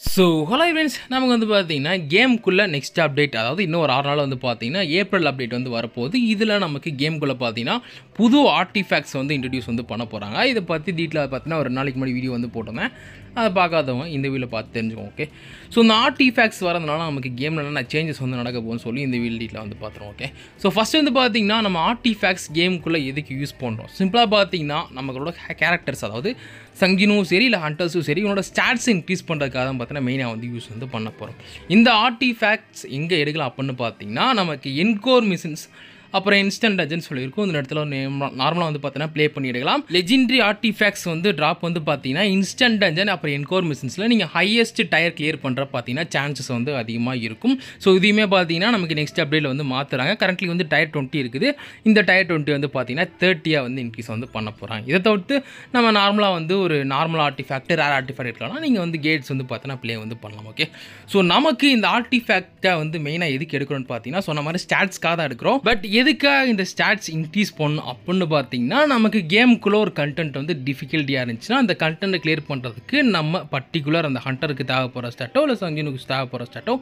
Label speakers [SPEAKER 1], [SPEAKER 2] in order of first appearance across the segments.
[SPEAKER 1] So hello friends, நமக்கு வந்து பார்த்தீங்கன்னா கேமுக்குள்ளே நெக்ஸ்ட் அப்டேட், அதாவது இன்னும் ஒரு 6 நாள் வந்து பார்த்தீங்கன்னா ஏப்ரல் அப்டேட் வந்து வரப்போகுது. இதில் நமக்கு கேமுக்குள்ளே பார்த்தீங்கன்னா புது ஆர்டிஃபேக்ட்ஸ் வந்து இன்ட்ரடியூஸ் வந்து பண்ண போகிறாங்க. இதை பற்றி டீட்டெயிலாக பார்த்தீங்கன்னா ஒரு நாளைக்கு முன்னாடி வீடியோ வந்து போட்டிருந்தேன். அதை பார்க்காதவங்க இந்த வீடியோவில் பார்த்து தெரிஞ்சுக்கோங்க. ஓகே, ஸோ இந்த ஆர்டிஃபேக்ட்ஸ் வரதுனால நமக்கு கேமில் என்னென்ன சேஞ்சஸ் வந்து நடக்க போகுதுன்னு சொல்லி இந்த வீடியோ டீட்டெயிலாக வந்து பார்த்துருவோம். ஓகே, ஸோ ஃபஸ்ட்டு வந்து பார்த்தீங்கன்னா நம்ம ஆர்டிஃபேக்ட்ஸ் கேமுக்குள்ளே எதுக்கு யூஸ் பண்ணுறோம்? சிம்பிளாக பார்த்தீங்கன்னா நம்மளோட கேரக்டர்ஸ், அதாவது சங்கினும் சரி இல்லை ஹண்டர்ஸும் சரி, இவனோட ஸ்டாட்ஸ் இன்க்ரீஸ் பண்ணுறதுக்காக தான் பார்த்தீங்கன்னா மெயினாக வந்து யூஸ் வந்து பண்ண போகிறோம். இந்த ஆர்டிஃபேக்ட்ஸ் எங்கே எடுக்கலாம் அப்படின்னு பார்த்தீங்கன்னா நமக்கு என்கோர் மிஷன்ஸ், அப்புறம் இன்ஸ்டன்ட் டஜன் சொல்லியிருக்கும். இந்த இடத்துல நார்மலாக வந்து பார்த்தீங்கன்னா ப்ளே பண்ணி எடுக்கலாம். லெஜெண்டரி ஆர்டிஃபேக்ட்ஸ் வந்து ட்ராப் வந்து பார்த்தீங்கன்னா இன்ஸ்டன்ட் டஜன் அப்புறம் என்கோர் மிஷன்ஸில் நீங்கள் ஹையஸ்ட் டயர் கிளியர் பண்ணுற பார்த்தீங்கன்னா சான்சஸ் வந்து அதிகமாக இருக்கும். ஸோ இதையுமே பார்த்தீங்கன்னா நமக்கு நெக்ஸ்ட் அப்டேட்டில் வந்து மாற்றுறாங்க. கரண்ட்லி வந்து டயர் 20 இருக்குது. இந்த டயர் 20 வந்து பார்த்தீங்கன்னா 30 வந்து இன்க்ரீஸ் வந்து பண்ண போகிறாங்க. இதை தவிர்த்து நம்ம நார்மலாக வந்து ஒரு நார்மல் ஆர்டிஃபேக்ட், ரேர் ஆர்டிஃபேக்ட் இருக்கலாம். நீங்கள் வந்து கேட்ஸ் வந்து பார்த்தீங்கன்னா ப்ளே வந்து பண்ணலாம். ஓகே, ஸோ நமக்கு இந்த ஆர்டிஃபேக்டை வந்து மெயினாக எதுக்கு எடுக்கணும்னு பார்த்தீங்கன்னா சொன்ன மாதிரி ஸ்டாட்ஸ்க்காக தான் எடுக்கிறோம். பட் எதுக்காக இந்த ஸ்டாட்ஸ் இன்க்ரீஸ் பண்ணணும் அப்படின்னு பார்த்தீங்கன்னா நமக்கு கேமுக்குள்ளே ஒரு கண்டென்ட் வந்து டிஃபிகல்ட்டியாக இருந்துச்சுன்னா அந்த கண்டென்ட்டை கிளியர் பண்ணுறதுக்கு நம்ம பர்டிகுலர் அந்த ஹண்டருக்கு தேவைப்படுற ஸ்டாட்டோ இல்லை சங்கினுக்கு தேவைப்படுற ஸ்டாட்டோ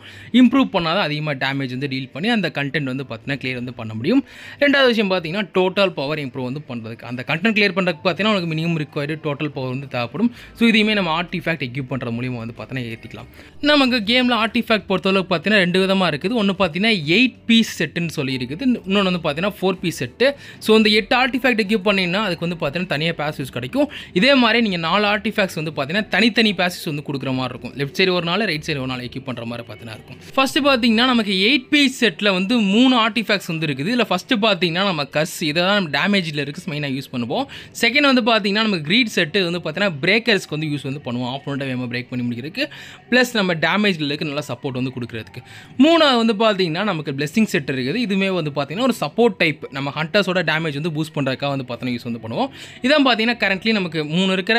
[SPEAKER 1] இம்ப்ரூவ் பண்ணாதான் அதிகமாக டேமேஜ் வந்து டீல் பண்ணி அந்த கண்டென்ட் வந்து பார்த்தீங்கன்னா கிளியர் வந்து பண்ண முடியும். ரெண்டாவது விஷயம் பார்த்தீங்கன்னா டோட்டல் பவர் இம்ப்ரூவ் வந்து பண்ணுறதுக்கு, அந்த கண்டென்ட் கிளியர் பண்ணுறதுக்கு பார்த்தீங்கன்னா உங்களுக்கு மினிமம் ரிக்வயர்டு டோட்டல் பவர் வந்து தேவைப்படும். ஸோ இதையுமே நம்ம ஆர்டிஃபேக்ட் எக்யூப் பண்ணுற மூலியமாக வந்து பார்த்தீங்கன்னா ஏற்றிக்கலாம். நமக்கு கேமில் ஆர்டிஃபேக்ட் பொறுத்தளவுக்கு பார்த்தீங்கன்னா 2 விதமாக இருக்குது. ஒன்று பார்த்தீங்கன்னா 8 பீஸ் செட்டுன்னு சொல்லி இருக்குது, இன்னொன்று வந்து பார்த்தீங்கன்னா 4 பீஸ் செட்டு. ஸோ இந்த 8 ஆர்டிஃபேக்ட் எக்யூப் பண்ணிங்கன்னா அதுக்கு வந்து பார்த்தீங்கன்னா தனியாக பேசிவ்ஸ் கிடைக்கும். இதே மாதிரி நீங்கள் 4 ஆர்டிஃபேக்ட்ஸ் வந்து பார்த்தீங்கன்னா தனித்தனி பேசிவ்ஸ் வந்து கொடுக்குற மாதிரி இருக்கும். லெஃப்ட் சைடு ஒரு நாள், ரைட் சைடு ஒரு நாள் எக்யூப் பண்ணுற மாதிரி பார்த்தீங்கன்னா இருக்கும். ஃபஸ்ட்டு பார்த்தீங்கன்னா நமக்கு 8 பீஸ் செட்டில் வந்து 3 ஆர்டிஃபேக்ட்ஸ் வந்து இருக்குது. இதில் ஃபஸ்ட்டு பார்த்தீங்கன்னா நம்ம கஸ், இதை தான் நம்ம டேமேஜில் இருக்குது மெயினாக யூஸ் பண்ணுவோம். செகண்ட் வந்து பார்த்தீங்கன்னா நமக்கு கிரீட் செட்டு வந்து பார்த்தீங்கன்னா பிரேக்கர்ஸ்க்கு வந்து யூஸ் வந்து பண்ணுவோம். ஆப்போனண்ட்டை வேகமாக பிரேக் பண்ணி முடிக்கிறதுக்கு, ப்ளஸ் நம்ம டேமேஜில் இருக்க நல்லா சப்போர்ட் வந்து கொடுக்குறதுக்கு. மூணாவது வந்து பார்த்தீங்கன்னா நமக்கு பிளெஸிங் செட் இருக்குது. இதுவுமே வந்து பார்த்தீங்கன்னா ஒரு சப்போர்ட் டைப், நம்ம ஹண்டர்ஸோட டேமேஜ் வந்து பூஸ்ட் பண்ணுறதுக்காக வந்து பார்த்தீங்கன்னா யூஸ் வந்து பண்ணுவோம். இதான் பார்த்தீங்கன்னா கரண்ட்லி நமக்கு 3 இருக்கிற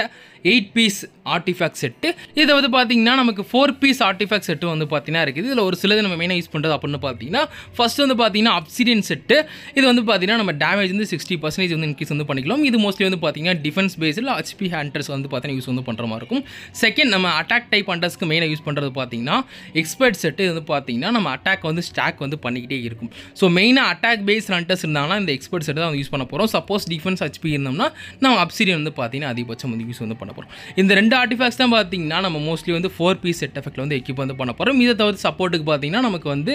[SPEAKER 1] 8 பீஸ் ஆர்டிஃபேக்ட் செட்டு. இதை வந்து பார்த்தீங்கன்னா நமக்கு 4 பீஸ் ஆர்டிஃபேக்ட் செட்டு வந்து பார்த்தீங்கன்னா இருக்குது. இதில் ஒரு சிலது நம்ம மெயினாக யூஸ் பண்ணுறது அப்படின்னு பார்த்தீங்கன்னா ஃபர்ஸ்ட் வந்து பார்த்தீங்கன்னா அப்சிடியன் செட்டு. இது வந்து பார்த்தீங்கன்னா நம்ம டேமேஜ் வந்து 60% வந்து இன்க்ரீஸ் வந்து பண்ணிக்கலாம். இது மோஸ்ட்லி வந்து பார்த்தீங்கன்னா டிஃபென்ஸ் பேஸில் HP ஹண்டர்ஸ் வந்து பார்த்தீங்கன்னா யூஸ் வந்து பண்ணுற மாதிரி இருக்கும். செகண்ட் நம்ம அட்டாக் டைப் ஹண்டர்ஸ்க்கு மெயினாக யூஸ் பண்ணுறது பார்த்தீங்கன்னா எக்ஸ்பர்ட் செட்டு. இது வந்து பார்த்தீங்கன்னா நம்ம அட்டாக் வந்து ஸ்டாக் வந்து பண்ணிக்கிட்டே இருக்கும். ஸோ மெயினாக அட்டாக் பேஸ் ஹண்டர்ஸ் இருந்தாங்கன்னா இந்த எக்ஸ்பர்ட் செட்டு தான் யூஸ் பண்ண போகிறோம். சப்போஸ் டிஃபென்ஸ் HP இருந்தோம்னா நம்ம அப்சிடியன் வந்து பார்த்தீங்கன்னா அதிகபட்சம் வந்து யூஸ் வந்து பண்ண போகிறோம். இந்த 2 ஆர்டிஃபேக்ட்ஸ் தான் பார்த்தீங்கன்னா நம்ம மோஸ்ட்லி வந்து 4 பீஸ் செட் எஃபெக்ட்ல வந்து எக்யூப் வந்து பண்ண போகிறோம். இதை தவிர்த்து சப்போர்ட்டுக்கு பார்த்தீங்கன்னா நமக்கு வந்து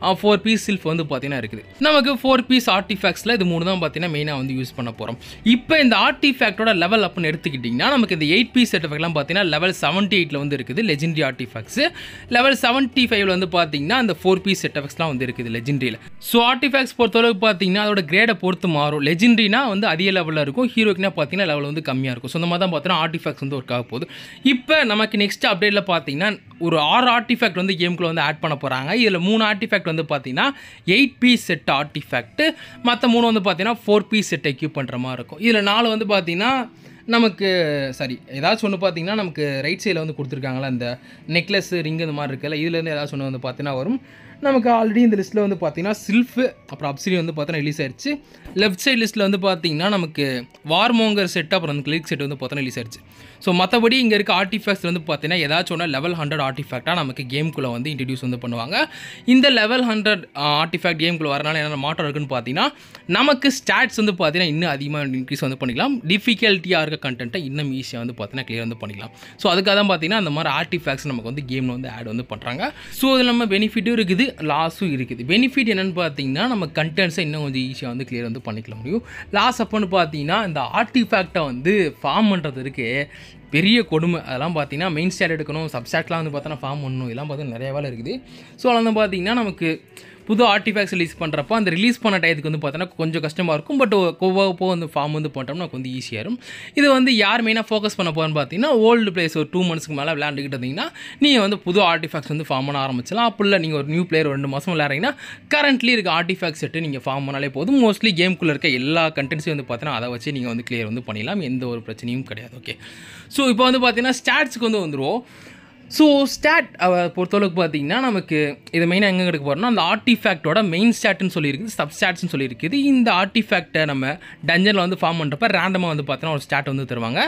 [SPEAKER 1] 4 பீஸ் சில்ஃப் வந்து பார்த்தீங்கன்னா இருக்குது. நமக்கு 4 பீஸ் ஆர்டிஃபேக்ட்ஸில் இது 3 தான் பார்த்தீங்கன்னா மெயினாக வந்து யூஸ் பண்ண போகிறோம். இப்போ இந்த ஆர்டிஃபேக்டோட லெவல் அப்னு எடுத்துக்கிட்டிங்கன்னா நமக்கு இந்த 8 பீஸ் செட் எஃபெக்ட்லாம் பார்த்தீங்கன்னா லெவல் 78 வந்து இருக்குது லெஜெண்டரி ஆர்டிஃபேக்ட்ஸ். லெவல் 75 வந்து பார்த்தீங்கன்னா அந்த 4 பீஸ் செட் எஃபெக்ட்ஸ்லாம் வந்து இருக்குது லெஜெண்டரியில். ஸோ ஆர்டிஃபேக்ட்ஸ் பொறுத்தளவுக்கு பார்த்தீங்கன்னா அதோட கிரேடை பொறுத்து மாறும். லெஜெண்டரினா வந்து அதிக லெவலில் இருக்கும், ஹீரோக்குனா பார்த்தீங்கன்னா லெவல் வந்து கம்மியாக இருக்கும். ஸோ இந்த மாதிரி தான் பார்த்தீங்கன்னா ஆர்டிஃபேக்ட்ஸ் வந்து ஒர்க் ஆக போகுது. இப்போ நமக்கு நெக்ஸ்ட் அப்டேட்டில் பார்த்தீங்கன்னா ஒரு 6 ஆர்டிஃபேக்ட் வந்து கேமுக்குள்ள வந்து ஆட் பண்ண போகிறாங்க. இதில் 3 ஆர்டிஃபேக்ட் வந்து பார்த்தீங்கன்னா 8 பீஸ் செட் ஆர்டிஃபேக்ட், மற்ற 3 வந்து பார்த்தீங்கன்னா 4 பீஸ் செட் எக்யூப் பண்ணுற மாதிரி இருக்கும். இதில் 4 வந்து பார்த்தீங்கன்னா நமக்கு ஏதாச்சும் ஒன்று பார்த்தீங்கன்னா நமக்கு ரைட் சைடில் வந்து கொடுத்துருக்காங்களா அந்த நெக்லஸ், ரிங் இந்த மாதிரி இருக்குல்ல, இதுலேருந்து ஏதாச்சும் ஒன்று வந்து பார்த்தீங்கன்னா வரும். நமக்கு ஆல்ரெடி இந்த லிஸ்ட்டில் வந்து பார்த்தீங்கன்னா சில்ஃபு அப்புறம் அப்சிடியன் வந்து பார்த்தீங்கன்னா ரிலீஸ் ஆயிடுச்சு. லெஃப்ட் சைட் லிஸ்ட்டில் வந்து பார்த்தீங்கன்னா நமக்கு வார்மோங்கர் செட் அப்புறம் அந்த கிளிக் செட் வந்து பார்த்தீங்கன்னா ரிலீஸ் ஆயிடுச்சு. ஸோ மற்றபடி இங்கே இருக்க ஆர்டிஃபேக்ட்ஸ் வந்து பார்த்தீங்கன்னா ஏதாச்சும் ஒன்று லெவல் 100 ஆர்டிஃபேக்டாக நமக்கு கேமுக்குள்ளே வந்து இன்ட்ரடியூஸ் வந்து பண்ணுவாங்க. இந்த லெவல் 100 ஆர்டிஃபேக்ட் கேமுக்குள்ளே வரனால என்னென்ன மாற்றம் இருக்குன்னு பார்த்தீங்கன்னா நமக்கு ஸ்டாட்ஸ் வந்து பார்த்தீங்கன்னா இன்னும் அதிகமாக இன்க்ரீஸ் வந்து பண்ணிக்கலாம். டிஃபிகல்ட்டியாக இருக்க கண்டென்ட்டை இன்னும் ஈஸியாக வந்து பார்த்தீங்கன்னா கிளியர் வந்து பண்ணிக்கலாம். ஸோ அதுக்காக தான் பார்த்தீங்கன்னா அந்த மாதிரி ஆர்டிஃபேக்ட்ஸ் நமக்கு வந்து கேமில் வந்து ஆட் வந்து பண்ணுறாங்க. ஸோ இதில் நம்ம பெனிஃபிட்டும் இருக்குது, லாஸும் இருக்குது. பெனிஃபிட் என்னென்னு பார்த்தீங்கன்னா நம்ம கண்டென்ட்ஸை இன்னும் கொஞ்சம் ஈஸியாக வந்து கிளியர் வந்து பண்ணிக்க முடியும். லாஸ் அப்போன்னு பார்த்தீங்கன்னா இந்த ஆர்டிஃபேக்டை வந்து ஃபார்ம் பண்ணுறதுக்கு பெரிய கொடுமை. அதெல்லாம் பார்த்தீங்கன்னா மெயின் ஸ்டாட் எடுக்கணும், சப்ஸ்டாட்லாம் வந்து பார்த்தோன்னா ஃபார்ம் பண்ணணும், இதெல்லாம் பார்த்தீங்கன்னா நிறைய வேலை இருக்குது. ஸோ அதெல்லாம் வந்து பார்த்தீங்கன்னா நமக்கு புது ஆர்டிஃபேக்ட்ஸ் ரிலீஸ் பண்ணுறப்போ அந்த ரிலீஸ் பண்ண டயத்துக்கு வந்து பார்த்தோன்னா கொஞ்சம் கஷ்டமாக இருக்கும். பட் போக வந்து ஃபார்ம் வந்து பண்ணிட்டோம்னா நமக்கு வந்து ஈஸியாக இருக்கும். இது வந்து யார் மெயினாக ஃபோக்கஸ் பண்ண போகிறேன்னு பார்த்தீங்கன்னா ஓல்டு பிளேயர்ஸ் ஒரு 2 மந்த்ஸ்க்கு மேலே விளையாண்டுக்கிட்டு இருந்தீங்கன்னா நீங்கள் வந்து புது ஆர்டிஃபேக்ட்ஸ் வந்து ஃபார்ம் பண்ண ஆரம்பிச்சலாம். அப்போ இல்லை நீங்கள் ஒரு நியூ பிளேயர் 2 மாதம் விளையாடுறீங்கன்னா கரண்ட்லி இருக்க ஆர்டிஃபேக்ட் செட்டு நீங்கள் ஃபார்ம் பண்ணாலே போதும். மோஸ்ட்லி கேமுக்குள்ளே இருக்க எல்லா கண்டென்ட்ஸையும் வந்து பார்த்தீங்கன்னா அதை வச்சு நீங்கள் வந்து கிளியர் வந்து பண்ணிடலாம், எந்த ஒரு பிரச்சனையும் கிடையாது. ஓகே, ஸோ இப்போ வந்து பார்த்தீங்கன்னா ஸ்டாட்ஸ்க்கு வந்து வந்துடுவோம். ஸோ ஸ்டாட் பொறுத்தளவுக்கு பார்த்தீங்கன்னா நமக்கு இது மெயினாக எங்கே எடுக்க போகிறோம்னா அந்த ஆர்டிஃபேக்டோட மெயின் ஸ்டாட்னு சொல்லியிருக்குது, சப் ஸ்டாட்ஸ்னு சொல்லியிருக்குது. இந்த ஆர்டிஃபேக்டை நம்ம டஞ்சனில் வந்து ஃபார்ம் பண்ணுறப்ப ரேண்டமாக வந்து பார்த்தீங்கன்னா ஒரு ஸ்டாட் வந்து தருவாங்க.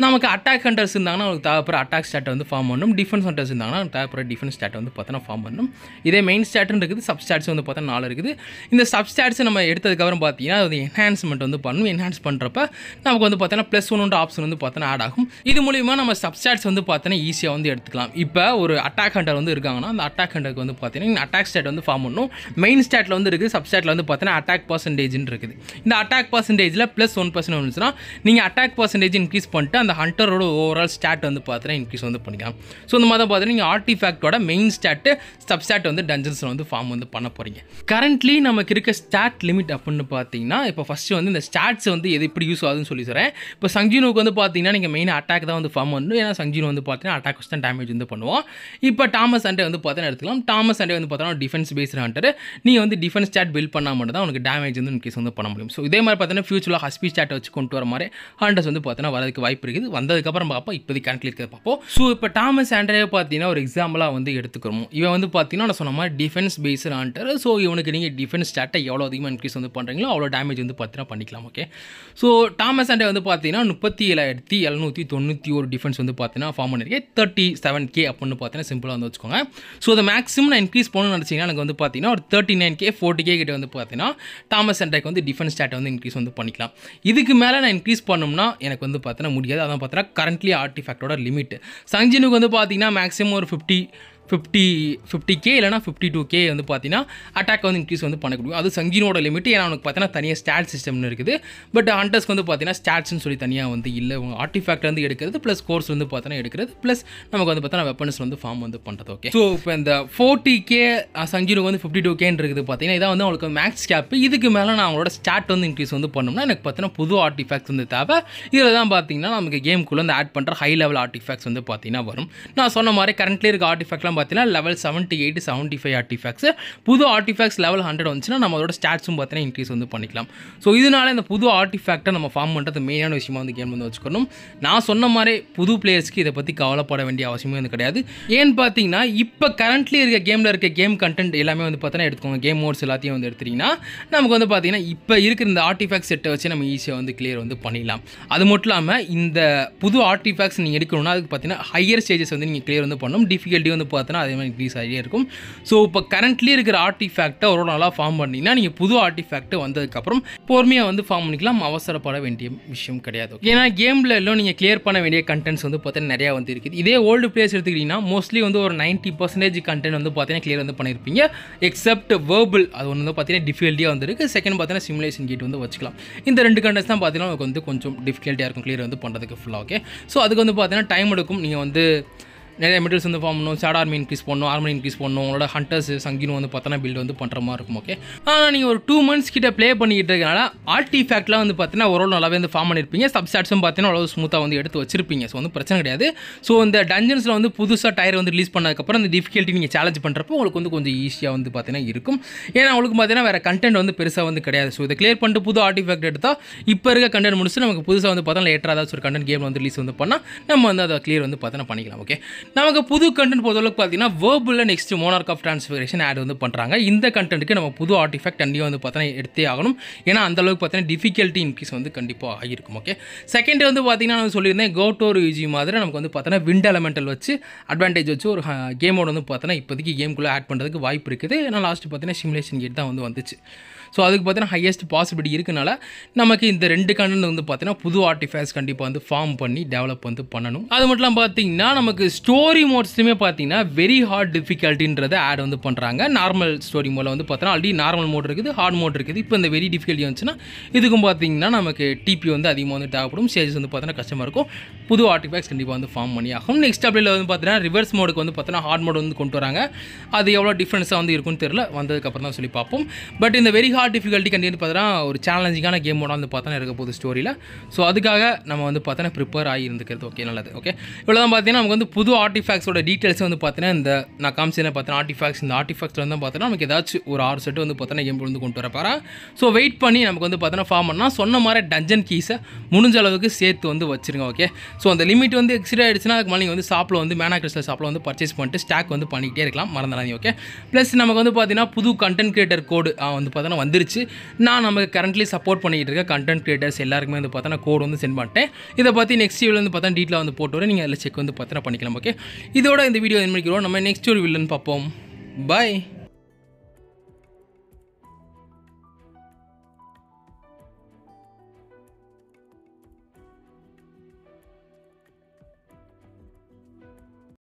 [SPEAKER 1] நமக்கு அட்டாக் ஹண்டர்ஸ் இருந்தாங்கன்னா அவங்களுக்கு தேவைப்படுற அட்டாக் ஸ்டாட்டை வந்து ஃபார்ம் பண்ணணும். டிஃபென்ஸ் ஹண்டர்ஸ் இருந்தாங்கன்னா தேவைப்படுற டிஃபென்ஸ் ஸ்டாட்டை வந்து பார்த்தீங்கன்னா ஃபார்ம் பண்ணணும். இதே மெயின் ஸ்டாட்னு இருக்குது, சப் ஸ்டாட்ஸ் வந்து பார்த்தா 4 இருக்குது. இந்த சப் ஸ்டாட்ஸ் நம்ம எடுத்ததுக்கப்புறம் பார்த்தீங்கன்னா அது என்ஹான்ஸ்மெண்ட் வந்து பண்ணணும். என்ஹான்ஸ் பண்ணுறப்ப நமக்கு வந்து பார்த்தீங்கன்னா +1 ஆப்ஷன் வந்து பார்த்தீங்கன்னா ஆட் ஆகும். இது மூலிமா நம்ம சப் ஸ்டாட்ஸ் வந்து பார்த்தீங்கன்னா ஈஸியாக வந்து எடுத்துக்கலாம். இப்போ ஒரு அட்டாக் ஹண்டர் வந்து இருக்காங்கன்னா அந்த அட்டாக் ஹண்டருக்கு வந்து பார்த்தீங்கன்னா அட்டாக் ஸ்டாட் வந்து ஃபார்ம் பண்ணணும். மெயின் ஸ்டாட்டில் வந்து இருக்குது, சப் ஸ்டாட்டில் வந்து பார்த்தீங்கன்னா அட்டாக் பர்சன்டேஜ்னு இருக்குது. இந்த அட்டாக் பர்சன்டேஜில் +1% வந்துச்சுன்னா நீங்கள் அட்டாக் பர்சன்டேஜ் இன்க்ரீஸ் பண்ணிட்டு அந்த ஹண்டரோட ஓவரால் ஸ்டாட் வந்து பார்த்தீங்கன்னா இன்க்ரீஸ் வந்து பண்ணிக்கலாம். ஸோ இந்த மாதிரி தான் பார்த்தீங்கன்னா நீங்கள் ஆர்டிஃபேக்டோட மெயின் ஸ்டாட்டு சப் ஸ்டாட் வந்து டஞ்சன்ஸில் வந்து ஃபார்ம் வந்து பண்ண போகிறீங்க. கரண்ட்லி நமக்கு இருக்க ஸ்டாட் லிமிட் அப்படின்னு பார்த்தீங்கன்னா இப்போ ஃபஸ்ட்டு வந்து இந்த ஸ்டாட்ஸ் வந்து எது எப்படி யூஸ் ஆகுதுன்னு சொல்லி சொல்கிறேன். இப்போ சங்ஜினுக்கு வந்து பார்த்தீங்கன்னா நீங்கள் மெயின் அட்டாக் தான் வந்து ஃபார்ம் பண்ணணும். ஏன்னா சங்ஜினு வந்து பார்த்தீங்கன்னா அட்டாக் தான் டேமேஜ் வந்து பண்ணுவோம். இப்போ டாமஸ் அண்டே வந்து பார்த்தீங்கன்னா எடுத்துக்கலாம். டாமஸ் அண்டே வந்து பார்த்தீங்கன்னா டிஃபென்ஸ் பேஸ்ட் ஹண்டர். நீங்கள் வந்து டிஃபென்ஸ் ஸ்டாட் பில்ட் பண்ணால் மட்டும் தான் உனக்கு டேமேஜ் வந்து இன்க்ரீஸ் வந்து பண்ண முடியும். ஸோ இதே மாதிரி பார்த்தீங்கன்னா ஃபியூச்சரில் ஹஸ்பி ஸ்டாட்டை வச்சு கொண்டு வர மாதிரி ஹண்டர்ஸ் வந்து பார்த்தீங்கன்னா வரதுக்கு வாய்ப்பு இருக்குது. வந்ததுக்கப்புறம் பார்ப்போம், இப்போதைக்கு கரண்ட்லி இருக்கிறத பார்ப்போம். ஸோ இப்போ டாமஸ் ஆண்டரே பார்த்தீங்கன்னா ஒரு எக்ஸாம்பிளாக வந்து எடுத்துக்கிறோம். இவன் வந்து பார்த்தீங்கன்னா நான் சொன்ன மாதிரி டிஃபென்ஸ் பேஸ்ட் ஹண்டர். ஸோ இவனுக்கு நீங்கள் டிஃபென்ஸ் ஸ்டாட்டை எவ்வளோ அதிகமாக இன்க்ரீஸ் வந்து பண்ணுறீங்களோ அவ்வளோ டேமேஜ் வந்து பார்த்தீங்கன்னா பண்ணிக்கலாம். ஓகே, ஸோ டாமஸ் ஆண்டே வந்து பார்த்தீங்கன்னா 37,791 டிஃபென்ஸ் வந்து பார்த்தீங்கன்னா ஃபார்ம் பண்ணியிருக்கேன். 37K அப்படின்னு பார்த்தீங்கன்னா சிம்பிளாக வந்து வச்சுக்கோங்க. ஸோ அதை மேக்ஸிமம் நான் இன்க்ரீஸ் பண்ணணும்னு நினச்சிங்கன்னா எனக்கு வந்து பார்த்தீங்கன்னா ஒரு 39K 40K கிட்ட வந்து பார்த்தீங்கன்னா டாமஸ் ஆண்டேக்கு வந்து டிஃபென்ஸ் ஸ்டாட்டை வந்து இன்க்ரீஸ் வந்து பண்ணிக்கலாம். இதுக்கு மேலே நான் இன்க்ரீஸ் பண்ணணும்னா எனக்கு வந்து பார்த்தீங்கன்னா முடியாது. அதான் பார்த்தீங்கன்னா கரண்ட்லி ஆர்டிஃபேக்டோட லிமிட். சங்ஜினுக்கு வந்து பார்த்தீங்கன்னா மேக்ஸிமம் ஒரு 50K இல்லைனா 52K வந்து பார்த்தீங்கன்னா அட்டாக் வந்து இன்க்ரீஸ் வந்து பண்ணக்கூடிய அது சங்கினோட லிமிட். ஏன்னா அவனுக்கு பார்த்தீங்கன்னா தனியாக ஸ்டாட் சிஸ்டம்னு இருக்குது. பட் ஹண்டர்ஸ்க்கு வந்து பார்த்தீங்கன்னா ஸ்டாட்ஸ்னு சொல்லி தனியாக வந்து இல்லை. ஆர்டிஃபேக்ட் வந்து எடுக்கிறது ப்ளஸ் கோர்ஸ் வந்து பார்த்தீங்கன்னா எடுக்கிறது ப்ளஸ் நமக்கு வந்து பார்த்தீங்கன்னா வெப்பன்ஸ் வந்து ஃபார்ம் வந்து பண்ணுறது. ஓகே, ஸோ இப்போ இந்த 40K சங்கினுக்கு வந்து 52K இருக்குது பார்த்தீங்கன்னா இதான் வந்து அவங்களுக்கு மேக்ஸ் கேப். இதுக்கு மேலே நான் அவங்களோட ஸ்டாட் வந்து இன்க்ரீஸ் வந்து பண்ணோம்னா எனக்கு பார்த்தீங்கன்னா புது ஆர்டிஃபேக்ட்ஸ் வந்து தேவை. இதில் தான் பார்த்தீங்கன்னா நமக்கு கேமுக்குள்ளே வந்து ஆட் பண்ணுற ஹை லெவல் ஆர்டிஃபேக்ட்ஸ் வந்து பார்த்தீங்கன்னா வரும். நான் சொன்ன மாதிரி கரண்ட்லி இருக்க ஆர்டிஃபேக்ட்லாம் பார்த்தீங்கன்னா லெவல் 78 75 ஆர்டிஃபேக்ட்ஸ். புது ஆர்டிஃபேக்ட்ஸ் லெவல் 100 வந்துச்சுன்னா நம்மளோட ஸ்டாட்ஸும் பார்த்தீங்கன்னா இன்க்ரீஸ் வந்து பண்ணிக்கலாம். ஸோ இதனால இந்த புது ஆர்டிஃபேக்டை நம்ம ஃபார்ம் பண்ணுறது மெயினான விஷயமா வந்து கேம் வந்து வச்சுக்கணும். நான் சொன்ன மாதிரி புது பிளேயர்ஸ்க்கு இதை பற்றி கவலைப்பட வேண்டிய அவசியமே வந்து கிடையாது. ஏன்னு பார்த்தீங்கன்னா இப்போ கரண்ட்லி இருக்க கேமில் இருக்க கேம் கண்டென்ட் எல்லாமே வந்து பார்த்தீங்கன்னா எடுத்துக்கோங்க. கேம் மோட்ஸ் எல்லாத்தையும் வந்து எடுத்துட்டிங்கன்னா நமக்கு வந்து பார்த்தீங்கன்னா இப்போ இருக்கிற இந்த ஆர்டிஃபேக்ட் செட்டை வச்சு நம்ம ஈஸியாக வந்து கிளியர் வந்து பண்ணிடலாம். அது மட்டும் இல்லாமல் இந்த புது ஆர்டிஃபேக்ட்ஸ் நீங்கள் எடுக்கணும்னா அதுக்கு பார்த்தீங்கன்னா ஹையர் ஸ்டேஜஸ் வந்து நீங்கள் கிளியர் வந்து பண்ணணும். டிஃபிகல்ட்டி வந்து பார்த்தீங்கன்னா அதே மாதிரி இன்க்ரீஸ் ஆகியே இருக்கும். ஸோ இப்போ கரண்ட்லி இருக்கிற ஆர்டிஃபேக்டை ஒரு நல்லா ஃபார்ம் பண்ணிங்கன்னா நீங்கள் புது ஆர்டிஃபேக்ட் வந்ததுக்கப்புறம் பொறுமையாக வந்து ஃபார்ம் பண்ணிக்கலாம். அவசரப்பட வேண்டிய விஷயம் கிடையாது. ஏன்னா கேமில் எல்லாம் நீங்கள் கிளியர் பண்ண வேண்டிய கண்டென்ட்ஸ் வந்து பார்த்தீங்கன்னா நிறையா வந்து இருக்குது. இதே ஓல்டு பிளேயர்ஸ் எடுத்துக்கிட்டிங்கன்னா மோஸ்ட்லி வந்து ஒரு 90% கண்டென்ட் வந்து பார்த்தீங்கன்னா கிளியர் வந்து பண்ணியிருப்பீங்க. எக்ஸப்ட் வேர்பல் அது ஒன்று வந்து பார்த்தீங்கன்னா டிஃபிகல்ட்டியாக வந்துருக்கு. செகண்ட் பார்த்தீங்கன்னா சிமுலேஷன் கேட் வந்து வச்சுக்கலாம். இந்த 2 கண்டென்ட்ஸ் தான் பார்த்தீங்கன்னா உங்களுக்கு வந்து கொஞ்சம் டிஃபிகல்ட்டியாக இருக்கும் கிளியர் வந்து பண்ணுறதுக்கு ஃபுல்லாக. ஓகே, ஸோ அதுக்கு வந்து பார்த்தீங்கன்னா டைம் எடுக்கும். நீங்கள் வந்து நிறைய மெட்டீரியல்ஸ் வந்து ஃபார்ம் பண்ணணும், ஷேட் ஆர்மி இன்க்ரீஸ் பண்ணணும், ஆர்மி இன்க்ரீஸ் பண்ணணும், உங்களோட ஹண்டர்ஸ் சங்கினும் வந்து பார்த்தோன்னா பில்ட் வந்து பண்ணுற மாதிரி இருக்கும். ஓகே, ஆனால் நீங்கள் ஒரு 2 months கிட்ட ப்ளே பண்ணிக்கிட்டு இருக்கனால ஆர்டிஃபேக்ட்லாம் வந்து பார்த்தீங்கன்னா ஓரளவு நல்லாவே வந்து ஃபார்ம் பண்ணியிருப்பீங்க. சப்ஸ்டாட்ஸும் பார்த்தீங்கன்னா அவ்வளோ ஸ்மூத்தாக வந்து எடுத்து வச்சிருப்பீங்க. ஸோ வந்து பிரச்சனை கிடையாது. ஸோ இந்த டஞ்சன்ஸில் வந்து புதுசாக டயர் வந்து ரிலீஸ் பண்ணதுக்கப்புறம் இந்த டிஃபிகல்ட்டி நீங்கள் சேலஞ்ச் பண்ணுறப்போ உங்களுக்கு வந்து கொஞ்சம் ஈஸியாக வந்து பார்த்தீங்கன்னா இருக்கும். ஏன்னா உங்களுக்கு பார்த்தீங்கன்னா வேறு கண்டென்ட் வந்து பெருசாக வந்து கிடையாது. ஸோ இதை கிளியர் பண்ணிட்டு புது ஆர்டிஃபேக்ட் எடுத்தால் இப்போ இருக்க கண்டென்ட் முடிச்சு நமக்கு புதுசாக வந்து பார்த்தா லேட்டராக ஏதாச்சும் ஒரு கண்டென்ட் கேம் வந்து ரிலீஸ் வந்து பண்ணால் நம்ம வந்து அதை கிளியர் வந்து பார்த்தீங்கன்னா பண்ணிக்கலாம். ஓகே, நமக்கு புது கண்டென்ட் பொறுத்தளவுக்கு பார்த்தீங்கன்னா வேர்புல next monarch of transfiguration add வந்து பண்ணுறாங்க. இந்த கண்டென்ட்டுக்கு நம்ம புது ஆர்டிஃபேக்ட் கண்டிப்பாக வந்து பார்த்தீங்கன்னா எடுத்தே ஆகணும். ஏன்னா அந்த அளவுக்கு பார்த்தீங்கன்னா டிஃபிகல்ட்டி இன்க்ரீஸ் வந்து கண்டிப்பாக ஆகிருக்கும். ஓகே, செகண்ட் வந்து பார்த்தீங்கன்னா நான் சொல்லியிருந்தேன் கோட்டோர் யூஜி மாதிரி நமக்கு வந்து பார்த்தீங்கன்னா விண்ட் எலமெண்டல் வச்சு அட்வான்டேஜ் வச்சு ஒரு கேமோட வந்து பார்த்தீங்கன்னா இப்போதைக்கு கேமுக்குள்ளே ஆட் பண்ணுறதுக்கு வாய்ப்பு இருக்குது. ஏன்னா லாஸ்ட் பார்த்தீங்கன்னா சிமுலேஷன் கேட் தான் வந்து வந்துச்சு. ஸோ அதுக்கு பார்த்தீங்கன்னா ஹையஸ்ட் பாசிபிலிட்டி இருக்கனால நமக்கு இந்த 2 கண்டென்ட் வந்து பார்த்தீங்கன்னா புது ஆர்டிஃபேக்ட்ஸ் கண்டிப்பாக வந்து ஃபார்ம் பண்ணி டெவலப் வந்து பண்ணணும். அது மட்டும் இல்லாமல் பார்த்தீங்கன்னா நமக்கு ஸ்டோரி மோட்ஸ்லையுமே பார்த்தீங்கன்னா வெரி ஹார்ட் டிஃபிகல்ட்டின்றதை ஆட் வந்து பண்ணுறாங்க. நார்மல் ஸ்டோரி மோடில் வந்து பார்த்தீங்கன்னா ஆல்ரெடி நார்மல் மோட் இருக்குது, ஹார்ட் மோட் இருக்குது. இப்போ இந்த வெரி டிஃபிகல்ட்டி வந்துச்சுன்னா இதுக்கும் பார்த்தீங்கன்னா நமக்கு டிபி வந்து அதிகமாக வந்து தேவைப்படும். ஸ்டேஜஸ் வந்து பார்த்தீங்கன்னா கஷ்டமாக இருக்கும். புது ஆர்டிஃபேக்ட்ஸ் கண்டிப்பாக வந்து ஃபார்ம் பண்ணி ஆகும். நெக்ஸ்ட் அப்டேட்டில் வந்து பார்த்தீங்கன்னா ரிவர்ஸ் மோடுக்கு வந்து பார்த்தீங்கன்னா ஹார்ட் மோட் வந்து கொண்டு வராங்க. அது எவ்வளோ டிஃப்ரென்ஸாக வந்து இருக்குன்னு தெரியல, வந்ததுக்கப்புறம் தான் சொல்லி பார்ப்போம். பட் இந்த வெரி ஹார்ட் டிஃபிகல்ட்டி கண்டிப்பாக பார்த்தீங்கன்னா ஒரு சேலஞ்சிங்கான கேம் மோடாக வந்து பார்த்தா இருக்க போகுது ஸ்டோரியில். ஸோ அதுக்காக நம்ம வந்து பார்த்தோன்னா ப்ரிப்பேர் ஆகி இருந்துக்கிறது. ஓகே, நல்லது. ஓகே, இவ்வளோ தான் பார்த்தீங்கன்னா நமக்கு வந்து புது ஆர்டிஃபேக்ட்ஸோட டீட்டெயில்ஸ் வந்து பார்த்தீங்கன்னா இந்த நான் காமிச்சேன் பார்த்தீங்கன்னா ஆர்டிஃபேக்ட்ஸ் இந்த ஆர்டிஃபேக்ட்ஸில் வந்து பார்த்தீங்கன்னா நமக்கு ஏதாச்சும் ஒரு 6 செட்டு வந்து பார்த்தீங்கன்னா கேம் வந்து கொண்டு வரப்பாரா. ஸோ வெயிட் பண்ணி நமக்கு வந்து பார்த்தீங்கன்னா ஃபார்ம் பண்ணால் சொன்ன மாதிரி டஞ்சன் கீஸை முடிஞ்ச அளவுக்கு சேர்த்து வந்து வச்சுருங்க. ஓகே, ஸோ அந்த லிமிட் வந்து எக்ஸிட் ஆகிடுச்சுன்னா அதுக்கு மேலே நீங்கள் வந்து ஷாப்பில் வந்து மேனா கிறிஸ்டல் ஷாப்பில் வந்து பர்ச்சேஸ் பண்ணிட்டு ஸ்டாக் வந்து பண்ணிக்கிட்டே இருக்கலாம், மறந்துடாதீங்க. ஓகே, ப்ளஸ் நமக்கு வந்து பார்த்தீங்கன்னா புது கண்டென்ட் கிரியேட்டர் கோடு வந்து பார்த்தீங்கன்னா வந்துருச்சு. நான் நமக்கு கரண்ட்லி சப்போர்ட் பண்ணிக்கிட்டு இருக்க கண்டென்ட் கிரியேட்டர்ஸ் எல்லாருக்குமே வந்து பார்த்தீங்கன்னா கோடு வந்து சென்ட் பண்ணிட்டேன். இதை பற்றி நெக்ஸ்ட் வீடியோவில் வந்து பார்த்தா டீட்டெயிலாக வந்து போட்டு வரேன், நீங்கள் அதில் செக் வந்து பார்த்தீங்கன்னா பண்ணிக்கலாம். ஓகே, இதோட இந்த வீடியோ என்ன பண்ணிக்கிறோம், நம்ம நெக்ஸ்ட் ஒரு வீடியோன்னு பார்ப்போம். பாய்.